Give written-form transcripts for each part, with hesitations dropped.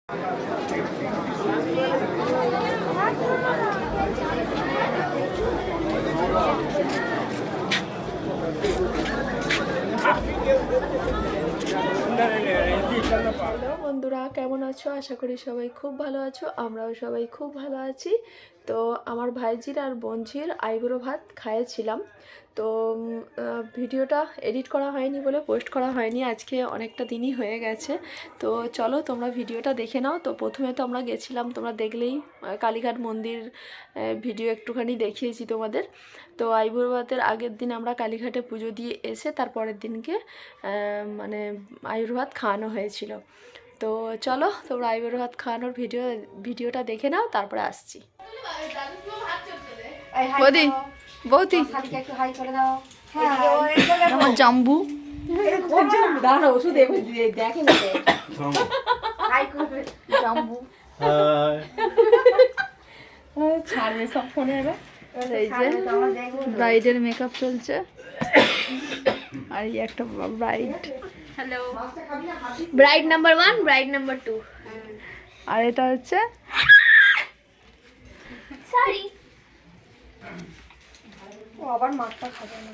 Hello বন্ধুরা, কেমন আছো? আশা করি সবাই খুব ভালো আছো। আমরাও সবাই খুব ভালো আছি। তো আমার ভাইজির আর বোনঝির আইবুড়ো ভাত খাইয়েছিলাম। তো ভিডিওটা এডিট করা হয়নি বলে পোস্ট করা হয়নি, আজকে অনেকটা দিনই হয়ে গেছে। তো চলো তোমরা ভিডিওটা দেখে নাও। তো প্রথমে তো আমরা গেছিলাম, তোমরা দেখলেই কালীঘাট মন্দির ভিডিও একটুখানি দেখিয়েছি তোমাদের। তো আইবুড়ো ভাতের আগের দিন আমরা কালীঘাটে পুজো দিয়ে এসে তারপরের দিনকে মানে আইবুড়ো ভাত খাওয়ানো হয়েছিল। তো চলো তোমরা আইবুড়ো ভাত খাওয়ানোর ভিডিওটা দেখে নাও, তারপরে আসছি। বৌদি বৌদি আমার জাম্বু জাম্বু ছাড়বে সব ফোনে। এবার এই যে ব্রাইডের মেকআপ চলছে, আর এই একটা bride. Hello, bride number 1, bride number 2। আর এটা হচ্ছে সরি, ও আবার মাছটা খাবে না।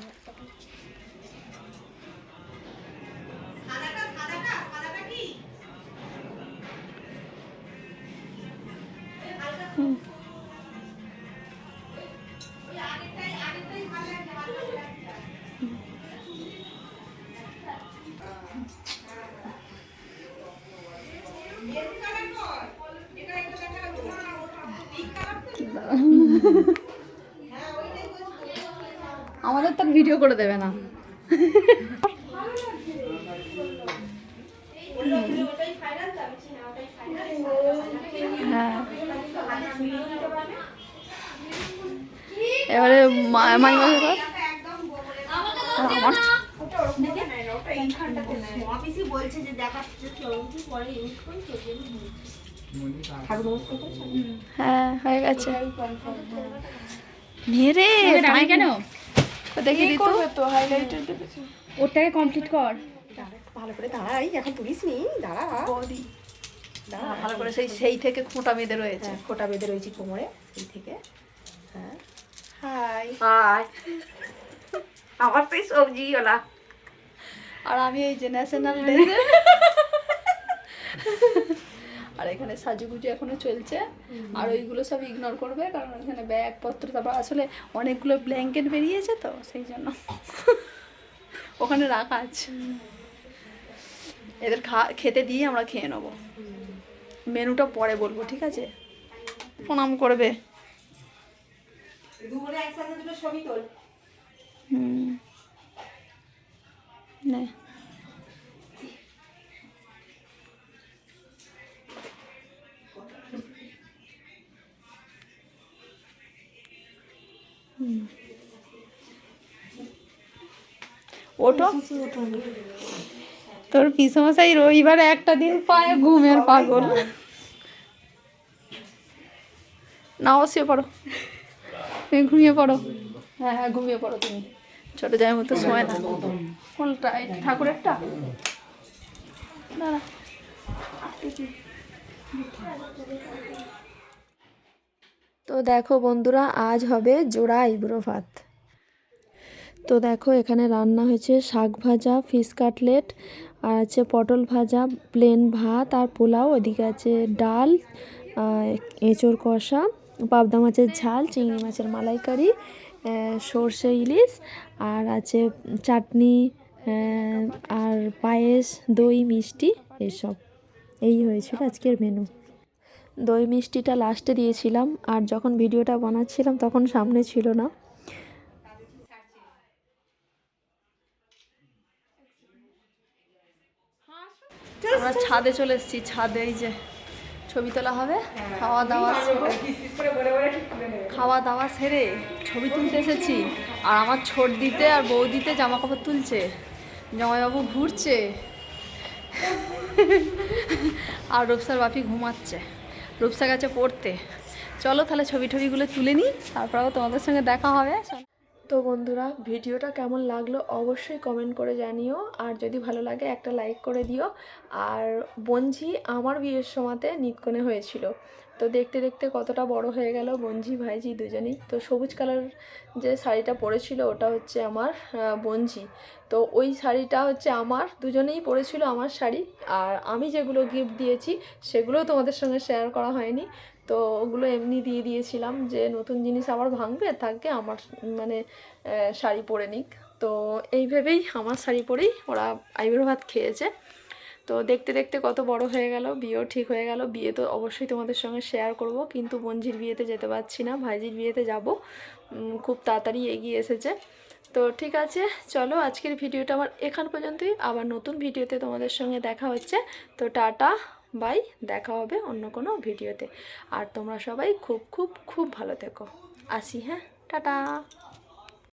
আমাদের তো ভিডিও করে দেবে না। হ্যাঁ, এবারে মাইমা আমার হ্যাঁ হয়ে গেছে। মেরে কেন দেখি দিত তো হাইলাইটার দেবে, ওটাকে কমপ্লিট কর ভালো করে। দাঁড়াই, এখন তুলিস নি, দাঁড়া বৌদি ভালো করে। সেই থেকে খোঁটা বেঁধে রয়েছে, ফোঁটা বেঁধে রয়েছি কোমরে, সেই থেকে। হ্যাঁ, হাই হাই আমার তো সবজি ওলা। আর আমি এই যে ন্যাশনাল ডে আর এখানে সাজুগুজু এখনো চলছে। আর ওইগুলো সব ইগনোর করবে, কারণ এখানে ব্যাগপত্র, তারপর আসলে অনেকগুলো ব্ল্যাঙ্কেট বেরিয়েছে তো সেই জন্য ওখানে রাখা আছে। এদের খেতে দিয়ে আমরা খেয়ে নেবো। মেনুটা পরে বলবো, ঠিক আছে? প্রণাম করবে। হুম, নে ওটো তোর পিসমশাই রবিবারে একটা দিন পায়, ঘুমের পাগল। নাও শুয়ে পড়ো, তুমি ঘুমিয়ে পড়ো। হ্যাঁ হ্যাঁ ঘুমিয়ে পড়ো তুমি, ছোট জায়ের মতো সময় না। কোনটা ঠাকুরেরটা? না না, তো দেখো বন্ধুরা, আজ হবে জোড়া আইবুড়ো ভাত। তো দেখো এখানে রান্না হয়েছে শাক ভাজা, ফিশ কাটলেট, আর আছে পটল ভাজা, প্লেন ভাত আর পোলাও। ওদিকে আছে ডাল, এঁচোড় কষা, পাবদা মাছের ঝাল, চিংড়ি মাছের মালাইকারি, সর্ষে ইলিশ, আর আছে চাটনি, আর পায়েস, দই, মিষ্টি, এসব। এই হয়েছিল আজকের মেনু। দই মিষ্টিটা লাস্টে দিয়েছিলাম, আর যখন ভিডিওটা বানাচ্ছিলাম তখন সামনে ছিল না। আমরা ছাদে চলে এসেছি। ছাদে এই যে ছবি তোলা হবে, খাওয়া দাওয়া সেরে ছবি তুলতে এসেছি। আর আমার ছোট দিতে আর বউ দিতে জামা কাপড় তুলছে, জামাইবাবু ঘুরছে, আর রূপসার বাপি ঘুমাচ্ছে, রূপসা গেছে পড়তে। চলো তাহলে ছবি টবিগুলো তুলে নিই, তারপরেও তোমাদের সঙ্গে দেখা হবে। তো বন্ধুরা, ভিডিওটা কেমন লাগলো অবশ্যই কমেন্ট করে জানিও, আর যদি ভালো লাগে একটা লাইক করে দিও। আর বঞ্জি আমার বিয়ের সময়তে নিতকনে হয়েছিল, তো দেখতে দেখতে কতটা বড় হয়ে গেল বঞ্জি ভাইজি দুজনেই। তো সবুজ কালার যে শাড়িটা পরেছিল ওটা হচ্ছে আমার বঞ্জি। তো ওই শাড়িটা হচ্ছে আমার, দুজনেই পরেছিল আমার শাড়ি। আর আমি যেগুলো গিফট দিয়েছি সেগুলোও তোমাদের সঙ্গে শেয়ার করা হয়নি, তো ওগুলো এমনি দিয়ে দিয়েছিলাম যে নতুন জিনিস আবার ভাঙবে থাকে আমার মানে শাড়ি পরে নিক। তো এই ভেবেই আমার শাড়ি পরেই ওরা আইবুড়ো ভাত খেয়েছে। তো দেখতে দেখতে কত বড় হয়ে গেল, বিয়েও ঠিক হয়ে গেল। বিয়ে তো অবশ্যই তোমাদের সঙ্গে শেয়ার করব, কিন্তু বঞ্জির বিয়েতে যেতে পারছি না, ভাইজির বিয়েতে যাব। খুব তাড়াতাড়ি এগিয়ে এসেছে। তো ঠিক আছে, চলো আজকের ভিডিওটা আমার এখান পর্যন্তই। আবার নতুন ভিডিওতে তোমাদের সঙ্গে দেখা হচ্ছে। তো টাটা বাই, দেখা হবে অন্য কোনো ভিডিওতে। আর তোমরা সবাই খুব খুব খুব ভালো থেকো। আসি, হ্যাঁ, টাটা।